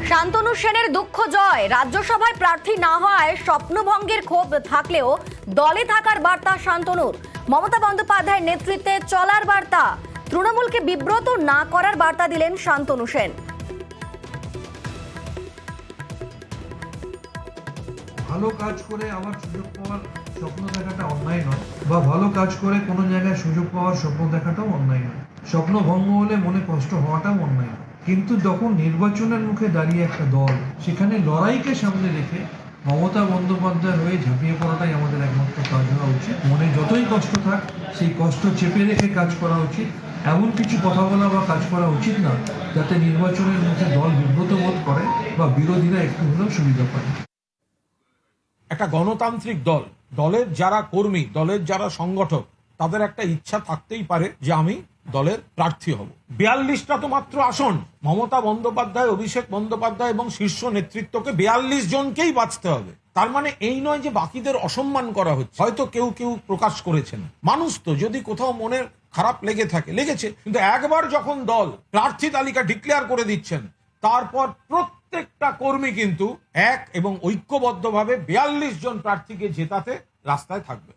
শান্তনু সেনের দুঃখ জয়। রাজ্যসভায় প্রার্থী না হওয়ায় স্বপ্নভঙ্গের ক্ষোভ থাকলেও দলে থাকার বার্তা শান্তনুর। মমতা বন্দ্যোপাধ্যায়ের নেতৃত্বে চলার বার্তা। তৃণমূলকে বিব্রত না করার বার্তা দিলেন শান্তনু সেন। ভালো কাজ করে আবার সুযোগ পাওয়ার স্বপ্ন দেখাটা অন্যায় নয়, বা ভালো কাজ করে কোনো জায়গায় সুযোগ পাওয়ার স্বপ্ন দেখাটাও অন্যায় নয়। স্বপ্ন ভঙ্গ হলে মনে কষ্ট হওয়াটাও অন্যায় নয়। কিন্তু যখন নির্বাচনের মুখে দাঁড়িয়ে একটা দল সেখানে লড়াইকে সামনে রেখে মমতা বন্দ্যোপাধ্যায় হয়ে ঝাঁপিয়ে পড়াটাই আমাদের একমাত্র কাজ হওয়া উচিত। মনে যতই কষ্ট থাক সেই কষ্ট চেপে রেখে কাজ করা উচিত। এমন কিছু কথা বলা বা কাজ করা উচিত না যাতে নির্বাচনের মুখে দল বিব্রত বোধ করে বা বিরোধীরা একটু হলেও সুবিধা পায়। একটা গণতান্ত্রিক দল, দলের যারা কর্মী, দলের যারা সংগঠক, তাদের একটা ইচ্ছা থাকতেই পারে যে আমি দলের প্রার্থী হব। 42টা তো মাত্র আসন। মমতা বন্দ্যোপাধ্যায়, অভিষেক বন্দ্যোপাধ্যায় এবং শীর্ষ নেতৃত্বকে 42 জনকেই বাঁচতে হবে। তার মানে এই নয় যে বাকিদের অসম্মান করা হচ্ছে। হয়তো কেউ কেউ প্রকাশ করেছেন, মানুষ তো যদি কোথাও মনের খারাপ লেগে থাকে, লেগেছে, কিন্তু একবার যখন দল প্রার্থী তালিকা ডিক্লেয়ার করে দিচ্ছেন, তারপর প্রত্যেকটা কর্মী কিন্তু এক এবং ঐক্যবদ্ধভাবে 42 জন প্রার্থীকে জেতাতে রাস্তায় থাকবে।